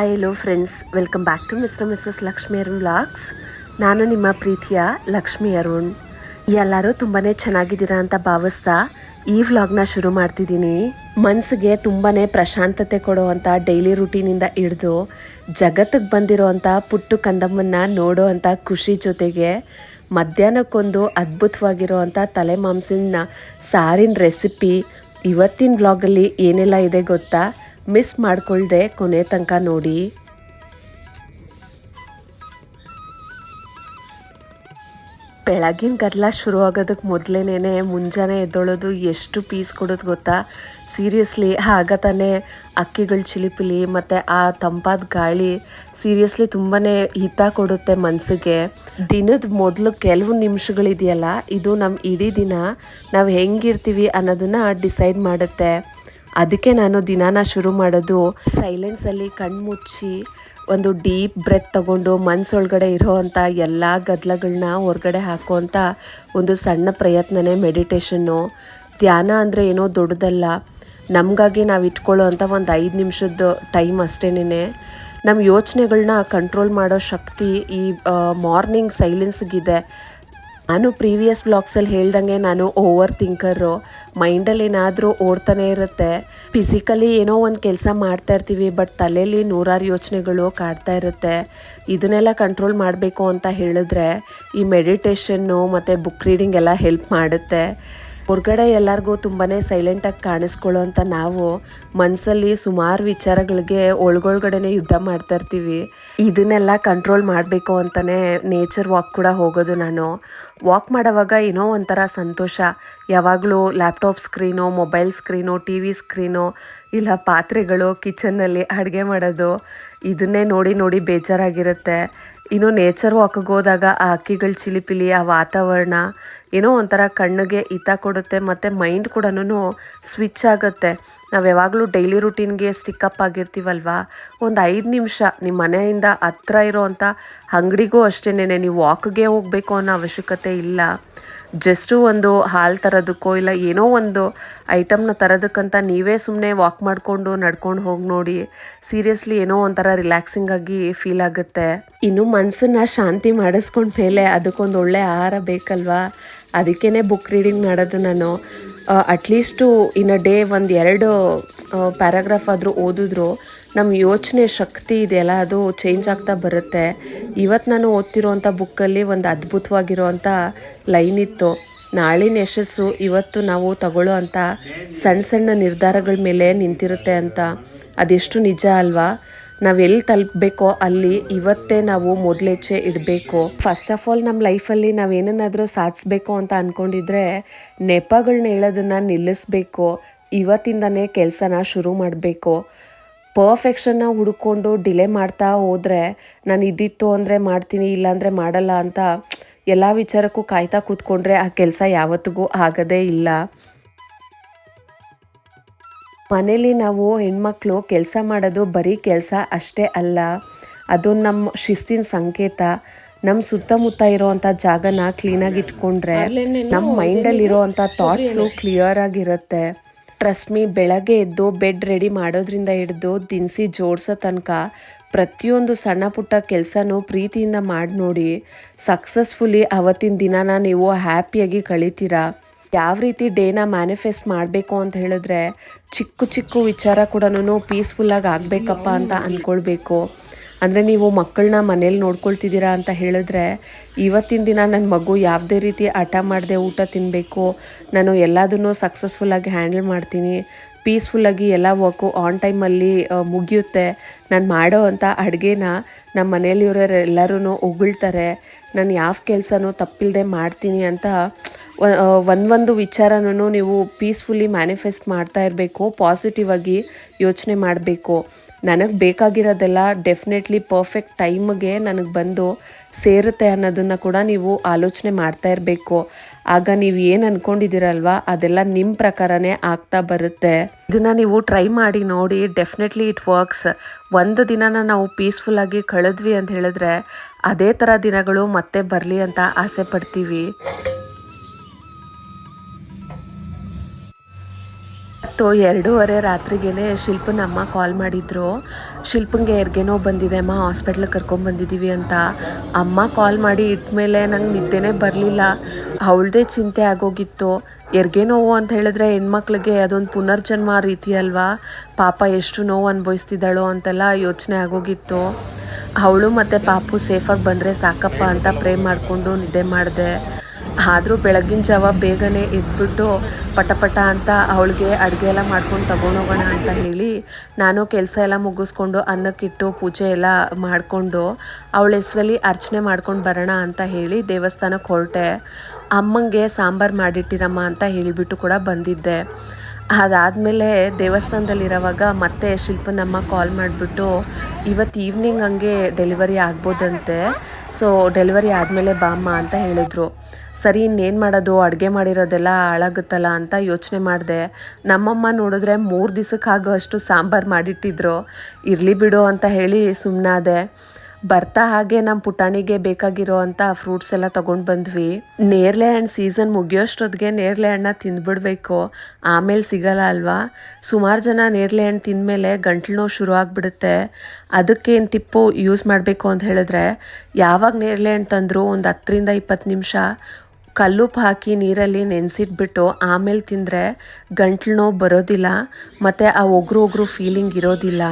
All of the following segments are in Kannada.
Hi hello friends, welcome back to Mr Mrs Lakshmi Arun vlogs. ನಾನು ನಿಮ್ಮ ಪ್ರೀತಿಯ ಲಕ್ಷ್ಮಿ ಅರುಣ್. ಎಲ್ಲರೂ ತುಂಬಾ ಚೆನ್ನಾಗಿದ್ದೀರಾ ಅಂತ ಭಾವಿಸ್ತಾ ಈ ವ್ಲಾಗ್ನ ಶುರು ಮಾಡ್ತಿದ್ದೀನಿ. ಮನಸ್ಸಿಗೆ ತುಂಬಾ ಪ್ರಶಾಂತತೆ ಕೊಡುವಂಥ ಡೈಲಿ ರುಟೀನಿಂದ ಹಿಡಿದು ಜಗತ್ತಿಗೆ ಬಂದಿರೋ ಅಂಥ ಪುಟ್ಟು ಕಂದಮ್ಮನ್ನ ನೋಡೋ ಅಂಥ ಖುಷಿ ಜೊತೆಗೆ ಮಧ್ಯಾಹ್ನಕ್ಕೊಂದು ಅದ್ಭುತವಾಗಿರೋ ಅಂಥ ತಲೆ ಮಾಂಸನ ಸಾರಿನ ರೆಸಿಪಿ ಇವತ್ತಿನ ವ್ಲಾಗಲ್ಲಿ ಏನೆಲ್ಲ ಇದೆ ಗೊತ್ತಾ? ಮಿಸ್ ಮಾಡ್ಕೊಳ್ದೆ ಕೊನೆ ತನಕ ನೋಡಿ. ಬೆಳಗಿನ ಗದ್ದಲ ಶುರು ಆಗೋದಕ್ಕೆ ಮೊದಲೇನೆ ಮುಂಜಾನೆ ಎದ್ದೊಳೋದು ಎಷ್ಟು ಪೀಸ್ ಕೊಡೋದು ಗೊತ್ತಾ? ಸೀರಿಯಸ್ಲಿ ಆಗ ತಾನೇ ಅಕ್ಕಿಗಳ ಚಿಲಿಪಿಲಿ ಮತ್ತು ಆ ತಂಪಾದ ಗಾಳಿ ಸೀರಿಯಸ್ಲಿ ತುಂಬಾ ಹಿತ ಕೊಡುತ್ತೆ ಮನಸ್ಸಿಗೆ. ದಿನದ ಮೊದಲು ಕೆಲವು ನಿಮಿಷಗಳಿದೆಯಲ್ಲ, ಇದು ನಮ್ಮ ಇಡೀ ದಿನ ನಾವು ಹೆಂಗಿರ್ತೀವಿ ಅನ್ನೋದನ್ನು ಡಿಸೈಡ್ ಮಾಡುತ್ತೆ. ಅದಕ್ಕೆ ನಾನು ದಿನಾನ ಶುರು ಮಾಡೋದು ಸೈಲೆನ್ಸಲ್ಲಿ ಕಣ್ಮುಚ್ಚಿ ಒಂದು ಡೀಪ್ ಬ್ರೆತ್ ತಗೊಂಡು ಮನಸ್ಸೊಳಗಡೆ ಇರೋ ಅಂಥ ಎಲ್ಲ ಗದ್ದಲಗಳನ್ನ ಹೊರಗಡೆ ಹಾಕುವಂಥ ಒಂದು ಸಣ್ಣ ಪ್ರಯತ್ನನೇ ಮೆಡಿಟೇಷನ್ನು. ಧ್ಯಾನ ಅಂದರೆ ಏನೋ ದೊಡ್ಡದಲ್ಲ, ನಮಗಾಗಿ ನಾವು ಇಟ್ಕೊಳ್ಳೋ ಅಂಥ ಒಂದು 5 ನಿಮಿಷದ ಟೈಮ್ ಅಷ್ಟೇನೆ. ನಮ್ಮ ಯೋಚನೆಗಳನ್ನ ಕಂಟ್ರೋಲ್ ಮಾಡೋ ಶಕ್ತಿ ಈ ಮಾರ್ನಿಂಗ್ ಸೈಲೆನ್ಸ್ಗಿದೆ. ನಾನು ಪ್ರೀವಿಯಸ್ ವ್ಲಾಗ್ಸಲ್ಲಿ ಹೇಳ್ದಂಗೆ ನಾನು ಓವರ್ ಥಿಂಕರು. ಮೈಂಡಲ್ಲಿ ಏನಾದರೂ ಓಡ್ತಾನೆ ಇರುತ್ತೆ. ಫಿಸಿಕಲಿ ಏನೋ ಒಂದು ಕೆಲಸ ಮಾಡ್ತಾ ಇರ್ತೀವಿ, ಬಟ್ ತಲೆಯಲ್ಲಿ ನೂರಾರು ಯೋಚನೆಗಳು ಕಾಡ್ತಾ ಇರುತ್ತೆ. ಇದನ್ನೆಲ್ಲ ಕಂಟ್ರೋಲ್ ಮಾಡಬೇಕು ಅಂತ ಹೇಳಿದ್ರೆ ಈ ಮೆಡಿಟೇಷನ್ನು ಮತ್ತು ಬುಕ್ ರೀಡಿಂಗ್ ಎಲ್ಲ ಹೆಲ್ಪ್ ಮಾಡುತ್ತೆ. ಹೊರಗಡೆ ಎಲ್ಲರಿಗೂ ತುಂಬಾ ಸೈಲೆಂಟಾಗಿ ಕಾಣಿಸ್ಕೊಳ್ಳೋ ಅಂತ ನಾವು ಮನಸ್ಸಲ್ಲಿ ಸುಮಾರು ವಿಚಾರಗಳಿಗೆ ಒಳಗೊಳಗಡೆನೆ ಯುದ್ಧ ಮಾಡ್ತಾ ಇರ್ತೀವಿ. ಇದನ್ನೆಲ್ಲ ಕಂಟ್ರೋಲ್ ಮಾಡಬೇಕು ಅಂತಲೇ ನೇಚರ್ ವಾಕ್ ಕೂಡ ಹೋಗೋದು ನಾನು. ವಾಕ್ ಮಾಡೋವಾಗ ಏನೋ ಒಂಥರ ಸಂತೋಷ. ಯಾವಾಗಲೂ laptop screen, mobile screen, T V screen, ಇಲ್ಲ ಪಾತ್ರೆಗಳು, ಕಿಚನ್ನಲ್ಲಿ ಅಡುಗೆ ಮಾಡೋದು, ಇದನ್ನೇ ನೋಡಿ ನೋಡಿ ಬೇಜಾರಾಗಿರುತ್ತೆ. ಇನ್ನು ನೇಚರ್ ವಾಕಿಗೆ ಹೋದಾಗ ಆ ಹಕ್ಕಿಗಳ ಚಿಲಿಪಿಲಿ, ಆ ವಾತಾವರಣ ಏನೋ ಒಂಥರ ಕಣ್ಣಿಗೆ ಹಿತ ಕೊಡುತ್ತೆ ಮತ್ತು ಮೈಂಡ್ ಕೂಡ ಸ್ವಿಚ್ ಆಗುತ್ತೆ. ನಾವು ಯಾವಾಗಲೂ ಡೈಲಿ ರುಟೀನ್ಗೆ ಸ್ಟಿಕ್ಕಪ್ ಆಗಿರ್ತೀವಲ್ವ, ಒಂದು 5 ನಿಮಿಷ ನಿಮ್ಮ ಮನೆಯಿಂದ ಹತ್ರ ಇರೋವಂಥ ಅಂಗಡಿಗೂ ಅಷ್ಟೇನೆ ನೀವು ವಾಕ್ಗೆ ಹೋಗಬೇಕು ಅನ್ನೋ ಅವಶ್ಯಕತೆ ಇಲ್ಲ. ಜಸ್ಟು ಒಂದು ಹಾಲು ತರೋದಕ್ಕೋ ಇಲ್ಲ ಏನೋ ಒಂದು ಐಟಮ್ನ ತರೋದಕ್ಕಂತ ನೀವೇ ಸುಮ್ಮನೆ ವಾಕ್ ಮಾಡಿಕೊಂಡು ನಡ್ಕೊಂಡು ಹೋಗಿ ನೋಡಿ. ಸೀರಿಯಸ್ಲಿ ಏನೋ ಒಂಥರ ರಿಲ್ಯಾಕ್ಸಿಂಗ್ ಆಗಿ ಫೀಲ್ ಆಗುತ್ತೆ. ಇನ್ನು ಮನಸ್ಸನ್ನು ಶಾಂತಿ ಮಾಡಿಸ್ಕೊಂಡ್ಮೇಲೆ ಅದಕ್ಕೊಂದು ಒಳ್ಳೆ ಆಹಾರ ಬೇಕಲ್ವಾ? ಅದಕ್ಕೇ ಬುಕ್ ರೀಡಿಂಗ್ ಮಾಡೋದು ನಾನು. At least in a day 1-2 paragraph ಆದರೂ ಓದಿದ್ರು ನಮ್ಮ ಯೋಚನೆ ಶಕ್ತಿ ಇದೆಯಲ್ಲ, ಅದು ಚೇಂಜ್ ಆಗ್ತಾ ಬರುತ್ತೆ. ಇವತ್ತು ನಾನು ಓದ್ತಿರೋವಂಥ ಬುಕ್ಕಲ್ಲಿ ಒಂದು ಅದ್ಭುತವಾಗಿರೋವಂಥ ಲೈನ್ ಇತ್ತು. ನಾಳಿನ ಯಶಸ್ಸು ಇವತ್ತು ನಾವು ತಗೊಳ್ಳೋ ಅಂಥ ಸಣ್ಣ ಸಣ್ಣ ನಿರ್ಧಾರಗಳ ಮೇಲೆ ನಿಂತಿರುತ್ತೆ ಅಂತ. ಅದೆಷ್ಟು ನಿಜ ಅಲ್ವಾ? ನಾವು ಎಲ್ಲಿ ತಲುಪಬೇಕೋ ಅಲ್ಲಿ ಇವತ್ತೇ ನಾವು ಮೊದಲೆಚ್ಚೆ ಇಡಬೇಕು. ಫಸ್ಟ್ ಆಫ್ ಆಲ್ ನಮ್ಮ ಲೈಫಲ್ಲಿ ನಾವೇನನ್ನಾದರೂ ಸಾಧಿಸ್ಬೇಕು ಅಂತ ಅಂದ್ಕೊಂಡಿದ್ರೆ ನೆಪಗಳನ್ನ ಹೇಳೋದನ್ನು ನಿಲ್ಲಿಸ್ಬೇಕು. ಇವತ್ತಿಂದನೇ ಕೆಲಸನ ಶುರು ಮಾಡಬೇಕು. ಪರ್ಫೆಕ್ಷನ್ನ ಹುಡ್ಕೊಂಡು ಡಿಲೇ ಮಾಡ್ತಾ ಹೋದರೆ ನಾನು ಇದ್ದಿತ್ತು ಅಂದರೆ ಮಾಡ್ತೀನಿ, ಇಲ್ಲಾಂದರೆ ಮಾಡಲ್ಲ ಅಂತ ಎಲ್ಲ ವಿಚಾರಕ್ಕೂ ಕಾಯ್ತಾ ಕೂತ್ಕೊಂಡ್ರೆ ಆ ಕೆಲಸ ಯಾವತ್ತಿಗೂ ಆಗೋದೇ ಇಲ್ಲ. ಮನೇಲಿ ನಾವು ಹೆಣ್ಮಕ್ಳು ಕೆಲಸ ಮಾಡೋದು ಬರೀ ಕೆಲಸ ಅಷ್ಟೇ ಅಲ್ಲ, ಅದು ನಮ್ಮ ಶಿಸ್ತಿನ ಸಂಕೇತ. ನಮ್ಮ ಸುತ್ತಮುತ್ತ ಇರೋವಂಥ ಜಾಗನ ಕ್ಲೀನಾಗಿ ಇಟ್ಕೊಂಡ್ರೆ ನಮ್ಮ ಮೈಂಡಲ್ಲಿರೋ ಅಂಥ ಥಾಟ್ಸು ಕ್ಲಿಯರ್ ಆಗಿರುತ್ತೆ. ಟ್ರಸ್ಟ್ ಮೀ, ಬೆಳಗ್ಗೆ ಎದ್ದು ಬೆಡ್ ರೆಡಿ ಮಾಡೋದ್ರಿಂದ ಹಿಡಿದು ದಿನಸಿ ಜೋಡಿಸೋ ತನಕ ಪ್ರತಿಯೊಂದು ಸಣ್ಣ ಪುಟ್ಟ ಕೆಲಸನೂ ಪ್ರೀತಿಯಿಂದ ಮಾಡಿ ನೋಡಿ. ಸಕ್ಸಸ್ಫುಲಿ ಅವತ್ತಿನ ದಿನಾನ ನೀವು ಹ್ಯಾಪಿಯಾಗಿ ಕಳೀತೀರಾ. ಯಾವ ರೀತಿ ಡೇನ ಮ್ಯಾನಿಫೆಸ್ಟ್ ಮಾಡಬೇಕು ಅಂತ ಹೇಳಿದ್ರೆ ಚಿಕ್ಕ ಚಿಕ್ಕ ವಿಚಾರ ಕೂಡ ಪೀಸ್ಫುಲ್ಲಾಗಿ ಆಗಬೇಕಪ್ಪ ಅಂತ ಅಂದ್ಕೊಳ್ಬೇಕು. ಅಂದರೆ ನೀವು ಮಕ್ಕಳನ್ನ ಮನೇಲಿ ನೋಡ್ಕೊಳ್ತಿದ್ದೀರಾ ಅಂತ ಹೇಳಿದ್ರೆ ಇವತ್ತಿನ ದಿನ ನನ್ನ ಮಗು ಯಾವುದೇ ರೀತಿ ಹಠ ಮಾಡದೆ ಊಟ ತಿನ್ನಬೇಕು, ನಾನು ಎಲ್ಲದನ್ನೂ ಸಕ್ಸಸ್ಫುಲ್ಲಾಗಿ ಹ್ಯಾಂಡಲ್ ಮಾಡ್ತೀನಿ, ಪೀಸ್ಫುಲ್ಲಾಗಿ ಎಲ್ಲ ವರ್ಕು ಆನ್ ಟೈಮಲ್ಲಿ ಮುಗಿಯುತ್ತೆ, ನಾನು ಮಾಡೋ ಅಂಥ ಅಡುಗೆನ ನಮ್ಮ ಮನೆಯಲ್ಲಿರೋರು ಎಲ್ಲರೂ ಹೊಗಳ್ತಾರೆ, ನಾನು ಯಾವ ಕೆಲಸನೂ ತಪ್ಪಿಲ್ಲದೆ ಮಾಡ್ತೀನಿ ಅಂತ ಒಂದೊಂದು ವಿಚಾರನೂ ನೀವು ಪೀಸ್ಫುಲ್ಲಿ ಮ್ಯಾನಿಫೆಸ್ಟ್ ಮಾಡ್ತಾ ಇರಬೇಕು. ಪಾಸಿಟಿವ್ ಆಗಿ ಯೋಚನೆ ಮಾಡಬೇಕು. ನನಗೆ ಬೇಕಾಗಿರೋದೆಲ್ಲ ಡೆಫಿನೆಟ್ಲಿ ಪರ್ಫೆಕ್ಟ್ ಟೈಮ್ಗೆ ನನಗೆ ಬಂದು ಸೇರುತ್ತೆ ಅನ್ನೋದನ್ನು ಕೂಡ ನೀವು ಆಲೋಚನೆ ಮಾಡ್ತಾ ಇರಬೇಕು. ಆಗ ನೀವು ಏನು ಅಂದ್ಕೊಂಡಿದ್ದೀರಲ್ವ ಅದೆಲ್ಲ ನಿಮ್ಮ ಪ್ರಕಾರನೇ ಆಗ್ತಾ ಬರುತ್ತೆ. ಇದನ್ನು ನೀವು ಟ್ರೈ ಮಾಡಿ ನೋಡಿ, ಡೆಫಿನೆಟ್ಲಿ ಇಟ್ ವರ್ಕ್ಸ್. ಒಂದು ದಿನನ ನಾವು ಪೀಸ್ಫುಲ್ಲಾಗಿ ಕಳೆದ್ವಿ ಅಂತ ಹೇಳಿದ್ರೆ ಅದೇ ಥರ ದಿನಗಳು ಮತ್ತೆ ಬರಲಿ ಅಂತ ಆಸೆ ಪಡ್ತೀವಿ. 2:30 ರಾತ್ರಿಗೇ ಶಿಲ್ಪನ ಅಮ್ಮ ಕಾಲ್ ಮಾಡಿದ್ರು. ಶಿಲ್ಪಂಗೆ ಹೆರ್ಗೆನೋ ಬಂದಿದೆ ಅಮ್ಮ, ಹಾಸ್ಪಿಟ್ಲಿಗೆ ಕರ್ಕೊಂಡ್ಬಂದಿದ್ದೀವಿ ಅಂತ ಅಮ್ಮ ಕಾಲ್ ಮಾಡಿ ಇಟ್ಮೇಲೆ ನಂಗೆ ನಿದ್ದೆನೇ ಬರಲಿಲ್ಲ. ಅವಳದೇ ಚಿಂತೆ ಆಗೋಗಿತ್ತು. ಹೆರಿಗೆ ನೋವು ಅಂತ ಹೇಳಿದ್ರೆ ಹೆಣ್ಮಕ್ಳಿಗೆ ಅದೊಂದು ಪುನರ್ಜನ್ಮ ರೀತಿ ಅಲ್ವಾ, ಪಾಪ ಎಷ್ಟು ನೋವು ಅನುಭವಿಸ್ತಿದ್ದಾಳೋ ಅಂತೆಲ್ಲ ಯೋಚನೆ ಆಗೋಗಿತ್ತು. ಅವಳು ಮತ್ತು ಪಾಪು ಸೇಫಾಗಿ ಬಂದರೆ ಸಾಕಪ್ಪ ಅಂತ ಪ್ರೇ ಮಾಡಿಕೊಂಡು ನಿದ್ದೆ ಮಾಡಿದೆ. ಆದರೂ ಬೆಳಗಿನ ಜಾವ ಬೇಗನೆ ಎದ್ಬಿಟ್ಟು ಪಟ ಅಂತ ಅವಳಿಗೆ ಅಡುಗೆ ಎಲ್ಲ ಮಾಡ್ಕೊಂಡು ತಗೊಂಡೋಗೋಣ ಅಂತ ಹೇಳಿ ನಾನು ಕೆಲಸ ಎಲ್ಲ ಮುಗಿಸ್ಕೊಂಡು ಅನ್ನಕ್ಕಿಟ್ಟು ಪೂಜೆ ಎಲ್ಲ ಮಾಡಿಕೊಂಡು ಅವಳ ಹೆಸರಲ್ಲಿ ಅರ್ಚನೆ ಮಾಡ್ಕೊಂಡು ಬರೋಣ ಅಂತ ಹೇಳಿ ದೇವಸ್ಥಾನಕ್ಕೆ ಹೊರಟೆ. ಅಮ್ಮಂಗೆ ಸಾಂಬಾರು ಮಾಡಿಟ್ಟಿರಮ್ಮ ಅಂತ ಹೇಳಿಬಿಟ್ಟು ಕೂಡ ಬಂದಿದ್ದೆ. ಅದಾದಮೇಲೆ ದೇವಸ್ಥಾನದಲ್ಲಿರೋವಾಗ ಮತ್ತೆ ಶಿಲ್ಪನಮ್ಮ ಕಾಲ್ ಮಾಡಿಬಿಟ್ಟು ಇವತ್ತು ಈವ್ನಿಂಗ್ ಹಂಗೆ ಡೆಲಿವರಿ ಆಗ್ಬೋದಂತೆ, ಸೊ ಡೆಲಿವರಿ ಆದಮೇಲೆ ಬಾಮ್ಮ ಅಂತ ಹೇಳಿದ್ರು. ಸರಿ ಇನ್ನೇನು ಮಾಡೋದು, ಅಡುಗೆ ಮಾಡಿರೋದೆಲ್ಲ ಹಾಳಾಗುತ್ತಲ್ಲ ಅಂತ ಯೋಚನೆ ಮಾಡಿದೆ. ನಮ್ಮಮ್ಮ ನೋಡಿದ್ರೆ 3 ದಿವಸಕ್ಕಾಗೋ ಅಷ್ಟು ಸಾಂಬಾರು ಮಾಡಿಟ್ಟಿದ್ರು. ಇರಲಿ ಬಿಡು ಅಂತ ಹೇಳಿ ಸುಮ್ಮನಾದೆ. ಬರ್ತಾ ಹಾಗೆ ನಮ್ಮ ಪುಟಾಣಿಗೆ ಬೇಕಾಗಿರೋ ಅಂಥ ಫ್ರೂಟ್ಸ್ ಎಲ್ಲ ತೊಗೊಂಡು ಬಂದ್ವಿ. ನೇರಳೆ ಹಣ್ಣು ಸೀಸನ್ ಮುಗಿಯೋಷ್ಟೊತ್ತಿಗೆ ನೇರಳೆ ಹಣ್ಣು ತಿಂದ್ಬಿಡ್ಬೇಕು, ಆಮೇಲೆ ಸಿಗಲ್ಲ ಅಲ್ವಾ. ಸುಮಾರು ಜನ ನೇರಳೆ ಹಣ್ಣು ತಿಂದಮೇಲೆ ಗಂಟ್ಲು ನೋವು ಶುರು ಆಗಿಬಿಡುತ್ತೆ. ಅದಕ್ಕೇನು ಟಿಪ್ಪು ಯೂಸ್ ಮಾಡಬೇಕು ಅಂತ ಹೇಳಿದ್ರೆ, ಯಾವಾಗ ನೇರಳೆ ಹಣ್ಣು ತಂದರೂ ಒಂದು 10ರಿಂದ 20 ನಿಮಿಷ ಕಲ್ಲುಪ್ಪು ಹಾಕಿ ನೀರಲ್ಲಿ ನೆನೆಸಿಟ್ಬಿಟ್ಟು ಆಮೇಲೆ ತಿಂದರೆ ಗಂಟ್ಲು ನೋವು ಬರೋದಿಲ್ಲ ಮತ್ತು ಆ ಒಗ್ರು ಫೀಲಿಂಗ್ ಇರೋದಿಲ್ಲ.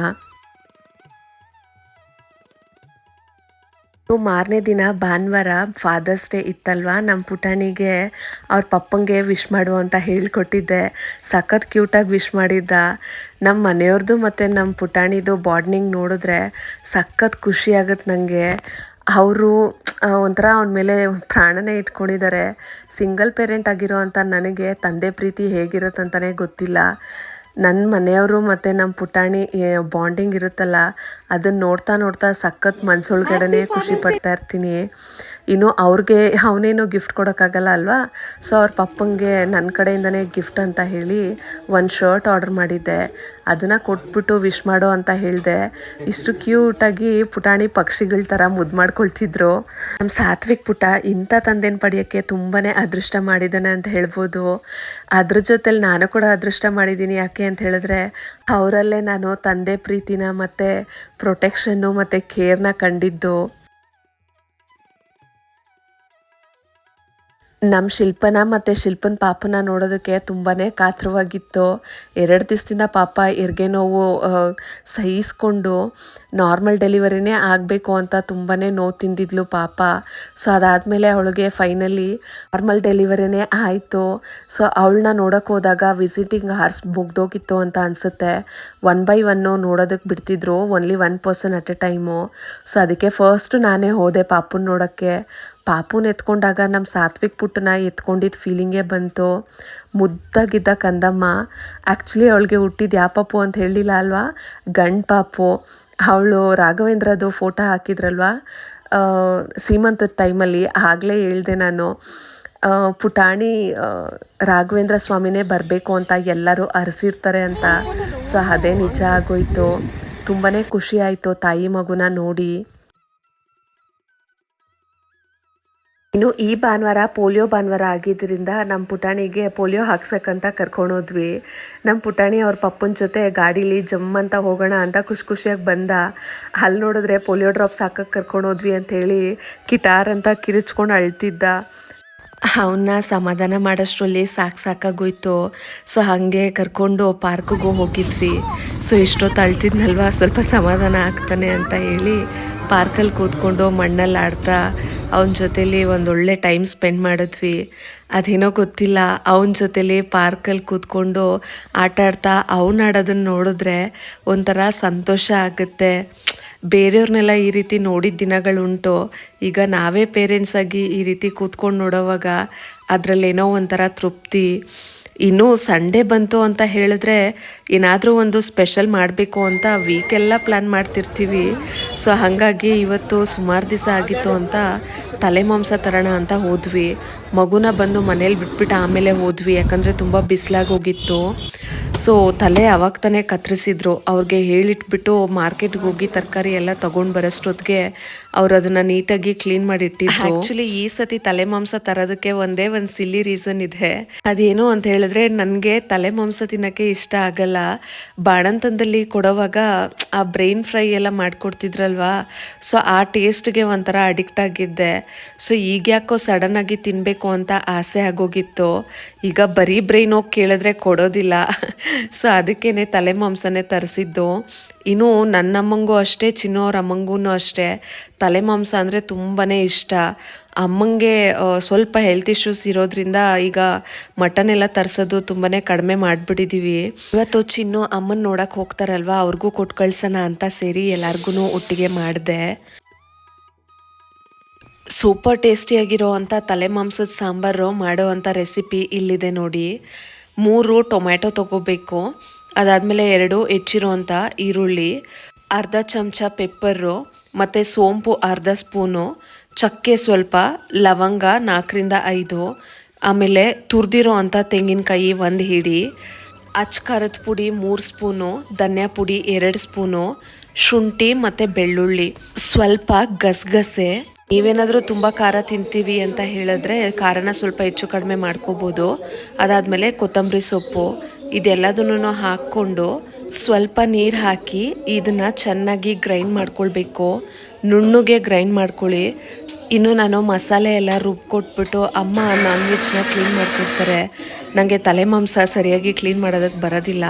ಮಾರನೇ ದಿನ ಭಾನುವಾರ ಫಾದರ್ಸ್ ಡೇ ಇತ್ತಲ್ವ, ನಮ್ಮ ಪುಟಾಣಿಗೆ ಅವ್ರ ಪಪ್ಪಂಗೆ ವಿಶ್ ಮಾಡು ಅಂತ ಹೇಳಿಕೊಟ್ಟಿದ್ದೆ. ಸಖತ್ ಕ್ಯೂಟಾಗಿ ವಿಶ್ ಮಾಡಿದ್ದ. ನಮ್ಮ ಮನೆಯವ್ರದ್ದು ಮತ್ತು ನಮ್ಮ ಪುಟಾಣಿದು ಬಾಂಡಿಂಗ್ ನೋಡಿದ್ರೆ ಸಖತ್ ಖುಷಿ ಆಗುತ್ತೆ ನನಗೆ. ಅವರು ಒಂಥರ ಅವನ ಮೇಲೆ ಪ್ರಾಣನೇ ಇಟ್ಕೊಂಡಿದ್ದಾರೆ. ಸಿಂಗಲ್ ಪೇರೆಂಟ್ ಆಗಿರೋ ಅಂಥ ನನಗೆ ತಂದೆ ಪ್ರೀತಿ ಹೇಗಿರುತ್ತಂತಲೇ ಗೊತ್ತಿಲ್ಲ. ನನ್ನ ಮನೆಯವರು ಮತ್ತು ನಮ್ಮ ಪುಟಾಣಿ ಬಾಂಡಿಂಗ್ ಇರುತ್ತಲ್ಲ, ಅದನ್ನು ನೋಡ್ತಾ ಸಖತ್ ಮನಸ್ಸೊಳಗಡೆ ಖುಷಿ ಪಡ್ತಾ ಇರ್ತೀನಿ. ಇನ್ನು ಅವ್ರಿಗೆ ಅವನೇನೋ ಗಿಫ್ಟ್ ಕೊಡೋಕ್ಕಾಗಲ್ಲ ಅಲ್ವಾ, ಸೊ ಅವ್ರ ಪಪ್ಪಂಗೆ ನನ್ನ ಕಡೆಯಿಂದನೇ ಗಿಫ್ಟ್ ಅಂತ ಹೇಳಿ ಒಂದು ಶರ್ಟ್ ಆರ್ಡರ್ ಮಾಡಿದ್ದೆ. ಅದನ್ನು ಕೊಟ್ಬಿಟ್ಟು ವಿಶ್ ಮಾಡೋ ಅಂತ ಹೇಳಿದೆ. ಇಷ್ಟು ಕ್ಯೂಟಾಗಿ ಪುಟಾಣಿ ಪಕ್ಷಿಗಳ ಥರ ಮುದ್ದು ಮಾಡ್ಕೊಳ್ತಿದ್ರು. ನಮ್ಮ ಸಾತ್ವಿಕ್ ಪುಟ ಇಂಥ ತಂದೆನ ಪಡೆಯೋಕ್ಕೆ ತುಂಬಾ ಅದೃಷ್ಟ ಮಾಡಿದ್ದಾನೆ ಅಂತ ಹೇಳ್ಬೋದು. ಅದ್ರ ಜೊತೆಲಿ ನಾನು ಕೂಡ ಅದೃಷ್ಟ ಮಾಡಿದ್ದೀನಿ. ಯಾಕೆ ಅಂತ ಹೇಳಿದ್ರೆ ಅವರಲ್ಲೇ ನಾನು ತಂದೆ ಪ್ರೀತಿನ ಮತ್ತು ಪ್ರೊಟೆಕ್ಷನ್ನು ಮತ್ತು ಕೇರ್ನ ಕಂಡಿದ್ದು. ನಮ್ಮ ಶಿಲ್ಪನ ಮತ್ತು ಶಿಲ್ಪನ ಪಾಪನ ನೋಡೋದಕ್ಕೆ ತುಂಬಾ ಕಾತರವಾಗಿತ್ತು. 2 ದಿವಸದಿಂದ ಪಾಪ ಹೆರಿಗೆ ನೋವು ಸಹಿಸ್ಕೊಂಡು ನಾರ್ಮಲ್ ಡೆಲಿವರಿನೇ ಆಗಬೇಕು ಅಂತ ತುಂಬಾ ನೋವು ತಿಂದಿದ್ಲು ಪಾಪ. ಸೊ ಅದಾದಮೇಲೆ ಅವಳಿಗೆ ಫೈನಲಿ ನಾರ್ಮಲ್ ಡೆಲಿವರಿನೇ ಆಯಿತು. ಸೊ ಅವಳನ್ನ ನೋಡೋಕೆ ಹೋದಾಗ ವಿಸಿಟಿಂಗ್ ಹಾರ್ಸ್ ಮುಗ್ದೋಗಿತ್ತು ಅಂತ ಅನಿಸುತ್ತೆ. 1 by 1 ನೋಡೋದಕ್ಕೆ ಬಿಡ್ತಿದ್ರು, only 1 person at A time. So ಅದಕ್ಕೆ ಫಸ್ಟ್ ನಾನೇ ಹೋದೆ ಪಾಪುನ ನೋಡೋಕ್ಕೆ. ಪಾಪುನ ಎತ್ಕೊಂಡಾಗ ನಮ್ಮ ಸಾತ್ವಿಕ್ ಪುಟ್ಟನ ಎತ್ಕೊಂಡಿದ್ದ ಫೀಲಿಂಗೇ ಬಂತು. ಮುದ್ದಾಗಿದ್ದ ಕಂದಮ್ಮ. ಆ್ಯಕ್ಚುಲಿ ಅವಳಿಗೆ ಹುಟ್ಟಿದ್ದು ಯಾವ ಪಾಪು ಅಂತ ಹೇಳಿಲ್ಲ ಅಲ್ವಾ, ಗಂಡು ಪಾಪು. ಅವಳು ರಾಘವೇಂದ್ರದು ಫೋಟೋ ಹಾಕಿದ್ರಲ್ವ ಸೀಮಂತದ ಟೈಮಲ್ಲಿ, ಆಗಲೇ ಹೇಳಿದೆ ನಾನು ಪುಟಾಣಿ ರಾಘವೇಂದ್ರ ಸ್ವಾಮಿನೇ ಬರಬೇಕು ಅಂತ ಎಲ್ಲರೂ ಅರಸಿರ್ತಾರೆ ಅಂತ. ಸೊ ಅದೇ ನಿಜ ಆಗೋಯ್ತು. ತುಂಬಾ ಖುಷಿ ಆಯಿತು ತಾಯಿ ಮಗುನ ನೋಡಿ. ಇನ್ನು ಈ ಭಾನುವಾರ ಪೋಲಿಯೋ ಭಾನುವಾರ ಆಗಿದ್ದರಿಂದ ನಮ್ಮ ಪುಟಾಣಿಗೆ ಪೋಲಿಯೋ ಹಾಕ್ಸಕ್ಕಂತ ಕರ್ಕೊಂಡೋದ್ವಿ. ನಮ್ಮ ಪುಟಾಣಿ ಅವ್ರ ಪಪ್ಪನ ಜೊತೆ ಗಾಡೀಲಿ ಜಮ್ ಅಂತ ಹೋಗೋಣ ಅಂತ ಖುಷಿಯಾಗಿ ಬಂದ. ಅಲ್ಲಿ ನೋಡಿದ್ರೆ ಪೋಲಿಯೋ ಡ್ರಾಪ್ಸ್ ಹಾಕಕ್ಕೆ ಕರ್ಕೊಂಡೋದ್ವಿ ಅಂಥೇಳಿ ಕಿಟಾರ್ ಅಂತ ಕಿರಿಚ್ಕೊಂಡು ಅಳ್ತಿದ್ದ. ಅವನ್ನ ಸಮಾಧಾನ ಮಾಡೋಷ್ಟರಲ್ಲಿ ಸಾಕಾಗೋಯ್ತು. ಸೊ ಹಾಗೆ ಕರ್ಕೊಂಡು ಪಾರ್ಕಿಗೂ ಹೋಗಿದ್ವಿ. ಸೊ ಇಷ್ಟೊತ್ತು ಅಳ್ತಿದ್ನಲ್ವ, ಸ್ವಲ್ಪ ಸಮಾಧಾನ ಆಗ್ತಾನೆ ಅಂತ ಹೇಳಿ ಪಾರ್ಕಲ್ಲಿ ಕೂತ್ಕೊಂಡು ಮಣ್ಣಲ್ಲಿ ಆಡ್ತಾ ಅವನ ಜೊತೇಲಿ ಒಂದೊಳ್ಳೆ ಟೈಮ್ ಸ್ಪೆಂಡ್ ಮಾಡಿದ್ವಿ. ಅದೇನೋ ಗೊತ್ತಿಲ್ಲ, ಅವನ ಜೊತೇಲಿ ಪಾರ್ಕಲ್ಲಿ ಕೂತ್ಕೊಂಡು ಆಟ ಆಡ್ತಾ ಆಡೋದನ್ನು ನೋಡಿದ್ರೆ ಒಂಥರ ಸಂತೋಷ ಆಗುತ್ತೆ. ಬೇರೆಯವ್ರನ್ನೆಲ್ಲ ಈ ರೀತಿ ನೋಡಿದ ದಿನಗಳುಂಟು. ಈಗ ನಾವೇ ಪೇರೆಂಟ್ಸ್ ಆಗಿ ಈ ರೀತಿ ಕೂತ್ಕೊಂಡು ನೋಡೋವಾಗ ಅದರಲ್ಲೇನೋ ಒಂಥರ ತೃಪ್ತಿ. ಇನ್ನೂ ಸಂಡೇ ಬಂತು ಅಂತ ಹೇಳಿದ್ರೆ ಏನಾದರೂ ಒಂದು ಸ್ಪೆಷಲ್ ಮಾಡಬೇಕು ಅಂತ ವೀಕೆಲ್ಲ ಪ್ಲ್ಯಾನ್ ಮಾಡ್ತಿರ್ತೀವಿ. ಸೊ ಹಾಗಾಗಿ ಇವತ್ತು ಸುಮಾರು ದಿವಸ ಆಗಿತ್ತು ಅಂತ ತಲೆ ಮಾಂಸ ತರೋಣ ಅಂತ ಹೋದ್ವಿ. ಮಗುನ ಬಂದು ಮನೇಲಿ ಬಿಟ್ಬಿಟ್ಟು ಆಮೇಲೆ ಹೋದ್ವಿ, ಯಾಕಂದರೆ ತುಂಬ ಬಿಸಿಲಾಗಿ ಹೋಗಿತ್ತು. ಸೊ ತಲೆ ಅವಾಗ ತಾನೇ ಕತ್ತರಿಸಿದ್ರು. ಅವ್ರಿಗೆ ಹೇಳಿಟ್ಬಿಟ್ಟು ಮಾರ್ಕೆಟ್ಗೆ ಹೋಗಿ ತರಕಾರಿ ಎಲ್ಲ ತೊಗೊಂಡು ಬರೋಷ್ಟೊತ್ತಿಗೆ ಅವ್ರು ಅದನ್ನು ನೀಟಾಗಿ ಕ್ಲೀನ್ ಮಾಡಿ ಇಟ್ಟಿದ್ರು. ಆ್ಯಕ್ಚುಲಿ ಈ ಸತಿ ತಲೆ ಮಾಂಸ ತರೋದಕ್ಕೆ ಒಂದೇ ಒಂದು ಸಿಲ್ಲಿ ರೀಸನ್ ಇದೆ. ಅದೇನು ಅಂತ ಹೇಳಿದ್ರೆ ನನಗೆ ತಲೆ ಮಾಂಸ ತಿನ್ನೋಕ್ಕೆ ಇಷ್ಟ ಆಗಲ್ಲ. ಬಾಣಂತನದಲ್ಲಿ ಕೊಡೋವಾಗ ಆ ಬ್ರೈನ್ ಫ್ರೈ ಎಲ್ಲ ಮಾಡಿಕೊಡ್ತಿದ್ರಲ್ವಾ, ಸೊ ಆ ಟೇಸ್ಟ್ಗೆ ಒಂಥರ ಅಡಿಕ್ಟ್ ಆಗಿದ್ದೆ. ಸೊ ಈಗ ಯಾಕೋ ಸಡನ್ನಾಗಿ ತಿನ್ನಬೇಕು ಅಂತ ಆಸೆ ಆಗೋಗಿತ್ತು. ಈಗ ಬರೀ ಬ್ರೈನ್ ಹೋಗಿ ಕೇಳಿದ್ರೆ ಕೊಡೋದಿಲ್ಲ. ಸೊ ಅದಕ್ಕೇ ತಲೆ ಮಾಂಸನೇ ತರಿಸಿದ್ದು. ಇನ್ನು ನನ್ನಮ್ಮಂಗೂ ಅಷ್ಟೇ, ಚಿನ್ನೋರ ಅಮ್ಮಂಗೂ ಅಷ್ಟೇ ತಲೆ ಮಾಂಸ ಅಂದರೆ ತುಂಬಾ ಇಷ್ಟ. ಅಮ್ಮಂಗೆ ಸ್ವಲ್ಪ ಹೆಲ್ತ್ ಇಶ್ಯೂಸ್ ಇರೋದ್ರಿಂದ ಈಗ ಮಟನ್ ಎಲ್ಲ ತರಿಸೋದು ತುಂಬಾ ಕಡಿಮೆ ಮಾಡಿಬಿಟ್ಟಿದ್ದೀವಿ. ಇವತ್ತು ಚಿನ್ನು ಅಮ್ಮನ ನೋಡಕ್ಕೆ ಹೋಗ್ತಾರಲ್ವ, ಅವ್ರಿಗೂ ಕೊಟ್ಟು ಕಳ್ಸೋಣ ಅಂತ ಸೇರಿ ಎಲ್ಲರಿಗೂ ಒಟ್ಟಿಗೆ ಮಾಡಿದೆ. ಸೂಪರ್ ಟೇಸ್ಟಿಯಾಗಿರೋ ಅಂಥ ತಲೆ ಮಾಂಸದ ಸಾಂಬಾರು ಮಾಡೋ ಅಂಥ ರೆಸಿಪಿ ಇಲ್ಲಿದೆ ನೋಡಿ. 3 ಟೊಮ್ಯಾಟೊ ತೊಗೋಬೇಕು, ಅದಾದಮೇಲೆ 2 ಹೆಚ್ಚಿರೋ ಅಂಥ ಈರುಳ್ಳಿ, ಅರ್ಧ ಚಮಚ ಪೆಪ್ಪರು, ಮತ್ತು ಸೋಂಪು ಅರ್ಧ ಸ್ಪೂನು, ಚಕ್ಕೆ ಸ್ವಲ್ಪ, ಲವಂಗ 4ರಿಂದ 5, ಆಮೇಲೆ ತುರಿದಿರೋ ಅಂಥ ತೆಂಗಿನಕಾಯಿ 1 ಹಿಡಿ, ಅಚ್ಚ ಖಾರದ ಪುಡಿ 3 ಸ್ಪೂನು, ಧನಿಯಾ ಪುಡಿ 2 ಸ್ಪೂನು, ಶುಂಠಿ ಮತ್ತು ಬೆಳ್ಳುಳ್ಳಿ, ಸ್ವಲ್ಪ ಗಸಗಸೆ. ನೀವೇನಾದರೂ ತುಂಬ ಖಾರ ತಿಂತೀವಿ ಅಂತ ಹೇಳಿದ್ರೆ ಖಾರನ ಸ್ವಲ್ಪ ಹೆಚ್ಚು ಕಡಿಮೆ ಮಾಡ್ಕೋಬೋದು. ಅದಾದಮೇಲೆ ಕೊತ್ತಂಬರಿ ಸೊಪ್ಪು, ಇದೆಲ್ಲದನ್ನು ಹಾಕ್ಕೊಂಡು ಸ್ವಲ್ಪ ನೀರು ಹಾಕಿ ಇದನ್ನು ಚೆನ್ನಾಗಿ ಗ್ರೈಂಡ್ ಮಾಡ್ಕೊಳ್ಬೇಕು. ನುಣ್ಣಗೆ ಗ್ರೈಂಡ್ ಮಾಡ್ಕೊಳ್ಳಿ. ಇನ್ನು ನಾನು ಮಸಾಲೆ ಎಲ್ಲ ರುಬ್ಕೊಟ್ಬಿಟ್ಟು ಅಮ್ಮ ನಾನ್ ವೆಜ್ನ ಕ್ಲೀನ್ ಮಾಡಿಕೊಡ್ತಾರೆ. ನನಗೆ ತಲೆ ಮಾಂಸ ಸರಿಯಾಗಿ ಕ್ಲೀನ್ ಮಾಡೋದಕ್ಕೆ ಬರೋದಿಲ್ಲ.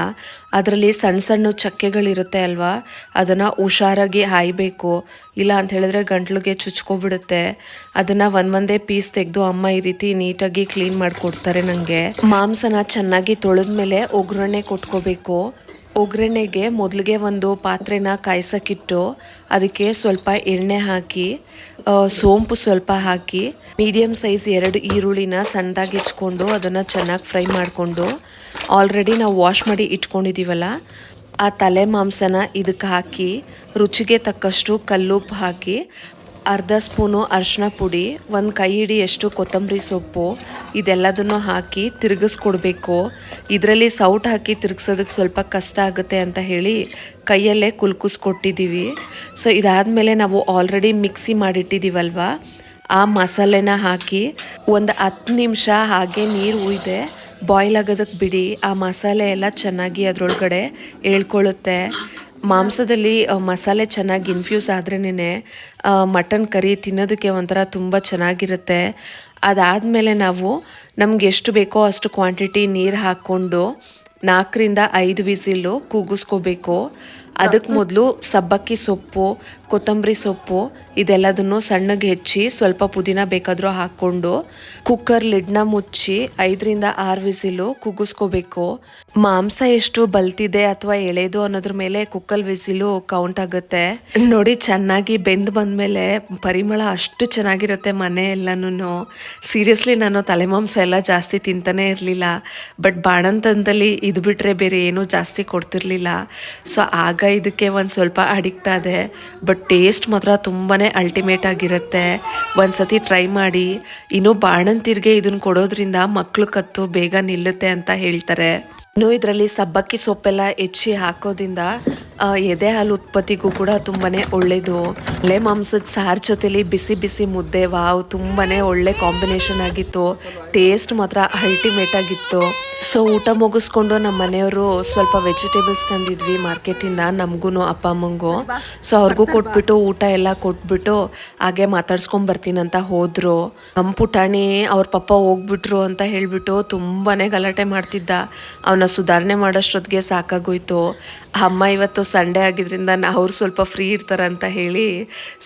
ಅದರಲ್ಲಿ ಸಣ್ಣ ಸಣ್ಣ ಚಕ್ಕೆಗಳಿರುತ್ತೆ ಅಲ್ವಾ, ಅದನ್ನು ಹುಷಾರಾಗಿ ಹಾಯಬೇಕು, ಇಲ್ಲ ಅಂತ ಹೇಳಿದ್ರೆ ಗಂಟ್ಲಿಗೆ ಚುಚ್ಕೊಬಿಡುತ್ತೆ. ಅದನ್ನು ಒಂದೇ ಪೀಸ್ ತೆಗೆದು ಅಮ್ಮ ಈ ರೀತಿ ನೀಟಾಗಿ ಕ್ಲೀನ್ ಮಾಡಿಕೊಡ್ತಾರೆ ನನಗೆ. ಮಾಂಸನ ಚೆನ್ನಾಗಿ ತೊಳೆದ್ಮೇಲೆ ಒಗ್ಗರಣೆ ಕೊಟ್ಕೋಬೇಕು. ಒಗ್ಗರಣೆಗೆ ಮೊದಲಿಗೆ ಒಂದು ಪಾತ್ರೆನ ಕಾಯ್ಸೋಕ್ಕಿಟ್ಟು ಅದಕ್ಕೆ ಸ್ವಲ್ಪ ಎಣ್ಣೆ ಹಾಕಿ, ಸೋಂಪು ಸ್ವಲ್ಪ ಹಾಕಿ, ಮೀಡಿಯಮ್ ಸೈಜ್ 2 ಈರುಳ್ಳಿನ ಸಣ್ಣದಾಗಿ ಹೆಚ್ಕೊಂಡು ಅದನ್ನು ಚೆನ್ನಾಗಿ ಫ್ರೈ ಮಾಡಿಕೊಂಡು, ಆಲ್ರೆಡಿ ನಾವು ವಾಶ್ ಮಾಡಿ ಇಟ್ಕೊಂಡಿದ್ದೀವಲ್ಲ ಆ ತಲೆ ಮಾಂಸನ ಇದಕ್ಕೆ ಹಾಕಿ, ರುಚಿಗೆ ತಕ್ಕಷ್ಟು ಕಲ್ಲುಪ್ಪು ಹಾಕಿ, ಅರ್ಧ ಸ್ಪೂನು ಅರಿಶಿನ ಪುಡಿ, 1 ಕೈ ಹಿಡಿಯಷ್ಟು ಕೊತ್ತಂಬರಿ ಸೊಪ್ಪು, ಇದೆಲ್ಲದನ್ನು ಹಾಕಿ ತಿರುಗಿಸ್ಕೊಡ್ಬೇಕು. ಇದರಲ್ಲಿ ಸೌಟ್ ಹಾಕಿ ತಿರುಗಿಸೋದಕ್ಕೆ ಸ್ವಲ್ಪ ಕಷ್ಟ ಆಗುತ್ತೆ ಅಂತ ಹೇಳಿ ಕೈಯಲ್ಲೇ ಕುಲ್ಕಿಸ್ಕೊಟ್ಟಿದ್ದೀವಿ. ಸೊ ಇದಾದಮೇಲೆ ನಾವು ಆಲ್ರೆಡಿ ಮಿಕ್ಸಿ ಮಾಡಿಟ್ಟಿದ್ದೀವಲ್ವ, ಆ ಮಸಾಲೆನ ಹಾಕಿ ಒಂದು 10 ನಿಮಿಷ ಹಾಗೆ ನೀರು ಉಯ್ದೆ ಬಾಯ್ಲ್ ಆಗೋದಕ್ಕೆ ಬಿಡಿ. ಆ ಮಸಾಲೆ ಎಲ್ಲ ಚೆನ್ನಾಗಿ ಅದರೊಳಗಡೆ ಏಳ್ಕೊಳ್ಳುತ್ತೆ. ಮಾಂಸದಲ್ಲಿ ಮಸಾಲೆ ಚೆನ್ನಾಗಿ ಇನ್ಫ್ಯೂಸ್ ಆದ್ರೇ ಮಟನ್ ಕರಿ ತಿನ್ನೋದಕ್ಕೆ ಒಂಥರ ತುಂಬ ಚೆನ್ನಾಗಿರುತ್ತೆ. ಅದಾದಮೇಲೆ ನಾವು ನಮ್ಗೆ ಎಷ್ಟು ಬೇಕೋ ಅಷ್ಟು ಕ್ವಾಂಟಿಟಿ ನೀರು ಹಾಕ್ಕೊಂಡು 4ರಿಂದ 5 ವಿಸಿಲು ಕೂಗಿಸ್ಕೋಬೇಕು. ಅದಕ್ಕೆ ಮೊದಲು ಸಬ್ಬಕ್ಕಿ ಸೊಪ್ಪು, ಕೊತ್ತಂಬರಿ ಸೊಪ್ಪು ಇದೆಲ್ಲದನ್ನು ಸಣ್ಣಗೆ ಹೆಚ್ಚಿ ಸ್ವಲ್ಪ ಪುದೀನ ಬೇಕಾದರೂ ಹಾಕ್ಕೊಂಡು ಕುಕ್ಕರ್ ಲಿಡ್ನ ಮುಚ್ಚಿ 5ರಿಂದ 6 ವಿಸಿಲು ಕೂಗಿಸ್ಕೋಬೇಕು. ಮಾಂಸ ಎಷ್ಟು ಬಲ್ತಿದೆ ಅಥವಾ ಎಳೆದು ಅನ್ನೋದ್ರ ಮೇಲೆ ಕುಕ್ಕರ್ ವಿಸಿಲು ಕೌಂಟ್ ಆಗುತ್ತೆ ನೋಡಿ. ಚೆನ್ನಾಗಿ ಬೆಂದು ಬಂದಮೇಲೆ ಪರಿಮಳ ಅಷ್ಟು ಚೆನ್ನಾಗಿರುತ್ತೆ ಮನೆ ಎಲ್ಲನೂ. ಸೀರಿಯಸ್ಲಿ ನಾನು ತಲೆ ಮಾಂಸ ಎಲ್ಲ ಜಾಸ್ತಿ ತಿಂತಾನೆ ಇರಲಿಲ್ಲ, ಬಟ್ ಬಾಣಂತನದಲ್ಲಿ ಇದು ಬಿಟ್ಟರೆ ಬೇರೆ ಏನೂ ಜಾಸ್ತಿ ಕೊಡ್ತಿರ್ಲಿಲ್ಲ. ಸೊ ಆಗ ಇದಕ್ಕೆ ಒಂದು ಸ್ವಲ್ಪ ಅಡಿಕ್ಟ್ ಆದೆ. ಬಟ್ ಟೇಸ್ಟ್ ಮಾತ್ರ ತುಂಬಾ ಅಲ್ಟಿಮೇಟ್ ಆಗಿರುತ್ತೆ. ಒಂದು ಸತಿ ಟ್ರೈ ಮಾಡಿ. ಇನ್ನು ಬಾಣಂತಿರ್ಗೆ ಇದನ್ನು ಕೊಡೋದ್ರಿಂದ ಮಕ್ಕಳು ಕತ್ತು ಬೇಗ ನಿಲ್ಲುತ್ತೆ ಅಂತ ಹೇಳ್ತಾರೆ. ಇನ್ನು ಇದರಲ್ಲಿ ಸಬ್ಬಕ್ಕಿ ಸೊಪ್ಪೆಲ್ಲ ಹೆಚ್ಚಿ ಹಾಕೋದ್ರಿಂದ ಎದೆ ಹಾಲು ಉತ್ಪತ್ತಿಗೂ ಕೂಡ ತುಂಬಾ ಒಳ್ಳೆಯದು. ತಲೆ ಮಾಂಸದ ಸಾರು ಜೊತೆಲಿ ಬಿಸಿ ಬಿಸಿ ಮುದ್ದೆ, ವಾವ್, ತುಂಬಾ ಒಳ್ಳೆ ಕಾಂಬಿನೇಷನ್ ಆಗಿತ್ತು. ಟೇಸ್ಟ್ ಮಾತ್ರ ಅಲ್ಟಿಮೇಟ್ ಆಗಿತ್ತು. ಸೊ ಊಟ ಮುಗಿಸ್ಕೊಂಡು ನಮ್ಮ ಮನೆಯವರು ಸ್ವಲ್ಪ ವೆಜಿಟೇಬಲ್ಸ್ ತಂದಿದ್ವಿ ಮಾರ್ಕೆಟಿಂದ, ನಮಗೂ ಅಪ್ಪ ಅಮ್ಮಂಗೂ. ಸೊ ಅವ್ರಿಗೂ ಕೊಟ್ಬಿಟ್ಟು ಊಟ ಎಲ್ಲ ಕೊಟ್ಬಿಟ್ಟು ಹಾಗೆ ಮಾತಾಡ್ಸ್ಕೊಂಬರ್ತೀನಂತ ಹೋದರು. ನಮ್ಮ ಪುಟಾಣಿ ಅವ್ರ ಪಪ್ಪ ಹೋಗ್ಬಿಟ್ರು ಅಂತ ಹೇಳಿಬಿಟ್ಟು ತುಂಬಾ ಗಲಾಟೆ ಮಾಡ್ತಿದ್ದ. ಅವನ ಸುಧಾರಣೆ ಮಾಡೋಷ್ಟೊತ್ತಿಗೆ ಸಾಕಾಗೋಯ್ತು. ಅಮ್ಮ ಇವತ್ತು ಸಂಡೇ ಆಗಿದ್ರಿಂದ ಅವ್ರು ಸ್ವಲ್ಪ ಫ್ರೀ ಇರ್ತಾರಂತ ಹೇಳಿ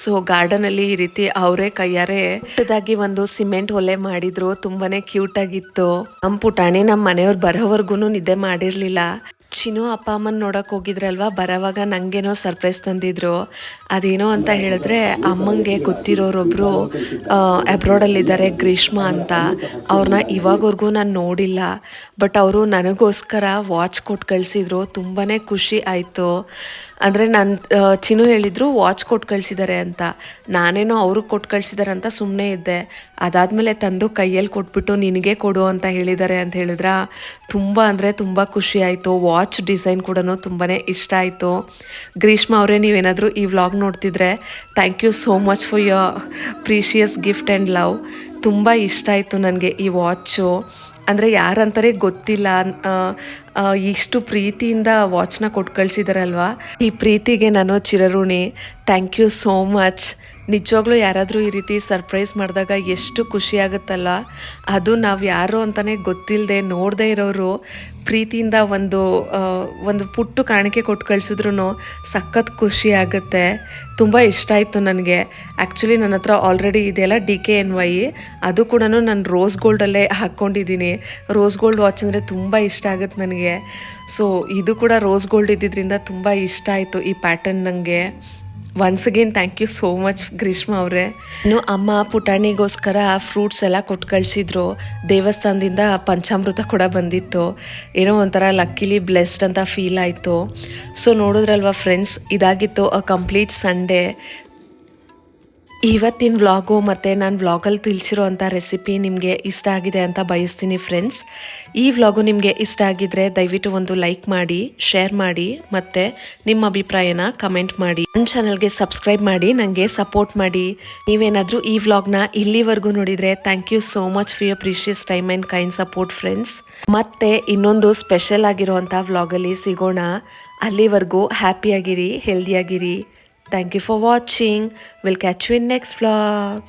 ಸೊ ಗಾರ್ಡನಲ್ಲಿ ಈ ರೀತಿ ಅವರೇ ಕೈಯಾರೆ ಪುಟ್ಟದಾಗಿ ಒಂದು ಸಿಮೆಂಟ್ ಒಲೆ ಮಾಡಿದ್ರು. ತುಂಬಾ ಕ್ಯೂಟ್ ಆಗಿತ್ತು. ನಮ್ಮ ಪುಟಾಣಿ ನಮ್ಮ ಮನೆಯವ್ರು ಬರೋವರೆಗೂ ನಿದ್ದೆ ಮಾಡಿರಲಿಲ್ಲ. ಚಿನ್ನು ಅಪ್ಪ ಅಮ್ಮನ ನೋಡೋಕೆ ಹೋಗಿದ್ರಲ್ವ, ಬರೋವಾಗ ನನಗೇನೋ ಸರ್ಪ್ರೈಸ್ ತಂದಿದ್ರು. ಅದೇನೋ ಅಂತ ಹೇಳಿದ್ರೆ ಅಮ್ಮಂಗೆ ಗೊತ್ತಿರೋರೊಬ್ಬರು ಅಬ್ರಾಡಲ್ಲಿದ್ದಾರೆ, ಗ್ರೀಷ್ಮಾ ಅಂತ. ಅವ್ರನ್ನ ಇವಾಗವರೆಗೂ ನಾನು ನೋಡಿಲ್ಲ, ಬಟ್ ಅವರು ನನಗೋಸ್ಕರ ವಾಚ್ ಕೊಟ್ಟು ಕಳಿಸಿದ್ರು. ತುಂಬಾ ಖುಷಿ ಆಯಿತು. ಅಂದರೆ ನಾನು ಚಿನ್ನು ಹೇಳಿದ್ರು ವಾಚ್ ಕೊಟ್ಟು ಕಳಿಸಿದ್ದಾರೆ ಅಂತ. ನಾನೇನೋ ಅವ್ರಿಗೆ ಕೊಟ್ಟು ಕಳಿಸಿದ್ದಾರೆ ಅಂತ ಸುಮ್ಮನೆ ಇದ್ದೆ. ಅದಾದಮೇಲೆ ತಂದು ಕೈಯಲ್ಲಿ ಕೊಟ್ಬಿಟ್ಟು ನಿನಗೆ ಕೊಡು ಅಂತ ಹೇಳಿದ್ದಾರೆ ಅಂತ ಹೇಳಿದ್ರ. ತುಂಬ ಅಂದರೆ ತುಂಬ ಖುಷಿ ಆಯಿತು. ವಾಚ್ ಡಿಸೈನ್ ಕೂಡ ತುಂಬಾ ಇಷ್ಟ ಆಯಿತು. ಗ್ರೀಷ್ಮಾ ಅವರೇ, ನೀವೇನಾದರೂ ಈ ವ್ಲಾಗ್ ನೋಡ್ತಿದ್ರೆ thank you so much for your precious gift and love. ತುಂಬ ಇಷ್ಟ ಆಯಿತು ನನಗೆ ಈ ವಾಚು. ಅಂದರೆ ಯಾರಂತಾರೆ ಗೊತ್ತಿಲ್ಲ, ಇಷ್ಟು ಪ್ರೀತಿಯಿಂದ ವಾಚ್ನ ಕೊಟ್ಟು ಕಳಿಸಿದಾರಲ್ವ, ಈ ಪ್ರೀತಿಗೆ ನಾನು ಚಿರಋಣಿ. Thank you so much. ನಿಜವಾಗ್ಲೂ ಯಾರಾದರೂ ಈ ರೀತಿ ಸರ್ಪ್ರೈಸ್ ಮಾಡಿದಾಗ ಎಷ್ಟು ಖುಷಿ ಆಗುತ್ತಲ್ಲ, ಅದು ನಾವು ಯಾರು ಅಂತಲೇ ಗೊತ್ತಿಲ್ಲದೆ ನೋಡದೇ ಇರೋರು ಪ್ರೀತಿಯಿಂದ ಒಂದು ಪುಟ್ಟು ಕಾಣಿಕೆ ಕೊಟ್ಟು ಕಳಿಸಿದ್ರು ಸಖತ್ ಖುಷಿ ಆಗುತ್ತೆ. ತುಂಬ ಇಷ್ಟ ಆಯಿತು ನನಗೆ. ಆ್ಯಕ್ಚುಲಿ ನನ್ನ ಹತ್ರ ಆಲ್ರೆಡಿ ಇದೆಯಲ್ಲ DKNY, ಅದು ಕೂಡ ನಾನು ರೋಸ್ ಗೋಲ್ಡಲ್ಲೇ ಹಾಕ್ಕೊಂಡಿದ್ದೀನಿ. ರೋಸ್ ಗೋಲ್ಡ್ ವಾಚ್ ಅಂದರೆ ತುಂಬ ಇಷ್ಟ ಆಗುತ್ತೆ ನನಗೆ. ಸೊ ಇದು ಕೂಡ ರೋಸ್ ಗೋಲ್ಡ್ ಇದ್ದಿದ್ದರಿಂದ ತುಂಬ ಇಷ್ಟ ಆಯಿತು ಈ ಪ್ಯಾಟರ್ನ್ ನನಗೆ. Once again thank you so much Grishma ಅವರೇ. ಇನ್ನು ಅಮ್ಮ ಪುಟಾಣಿಗೋಸ್ಕರ ಫ್ರೂಟ್ಸ್ ಎಲ್ಲ ಕೊಟ್ಟು ಕಳಿಸಿದ್ರು. ದೇವಸ್ಥಾನದಿಂದ ಪಂಚಾಮೃತ ಕೂಡ ಬಂದಿತ್ತು. ಏನೋ ಒಂಥರ ಲಕ್ಕಿಲಿ ಬ್ಲೆಸ್ಡ್ ಅಂತ ಫೀಲ್ ಆಯಿತು. ಸೊ ನೋಡಿದ್ರಲ್ವ ಫ್ರೆಂಡ್ಸ್, ಇದಾಗಿತ್ತು ಅ ಕಂಪ್ಲೀಟ್ ಸಂಡೇ. ಇವತ್ತಿನ ವ್ಲಾಗು ಮತ್ತು ನಾನು ವ್ಲಾಗಲ್ಲಿ ತಿಳಿಸಿರೋ ಅಂಥ ರೆಸಿಪಿ ನಿಮಗೆ ಇಷ್ಟ ಆಗಿದೆ ಅಂತ ಬಯಸ್ತೀನಿ ಫ್ರೆಂಡ್ಸ್. ಈ ವ್ಲಾಗು ನಿಮಗೆ ಇಷ್ಟ ಆಗಿದ್ರೆ ದಯವಿಟ್ಟು ಒಂದು ಲೈಕ್ ಮಾಡಿ, ಶೇರ್ ಮಾಡಿ, ಮತ್ತು ನಿಮ್ಮ ಅಭಿಪ್ರಾಯನ ಕಮೆಂಟ್ ಮಾಡಿ. ನನ್ನ ಚಾನಲ್ಗೆ ಸಬ್ಸ್ಕ್ರೈಬ್ ಮಾಡಿ ನನಗೆ ಸಪೋರ್ಟ್ ಮಾಡಿ. ನೀವೇನಾದರೂ ಈ ವ್ಲಾಗ್ನ ಇಲ್ಲಿವರೆಗೂ ನೋಡಿದರೆ thank you so much for your precious time and kind support friends. ಮತ್ತೆ ಇನ್ನೊಂದು ಸ್ಪೆಷಲ್ ಆಗಿರುವಂಥ ವ್ಲಾಗಲ್ಲಿ ಸಿಗೋಣ. ಅಲ್ಲಿವರೆಗೂ ಹ್ಯಾಪಿಯಾಗಿರಿ, ಹೆಲ್ದಿಯಾಗಿರಿ. Thank you for watching. We'll catch you in next vlog.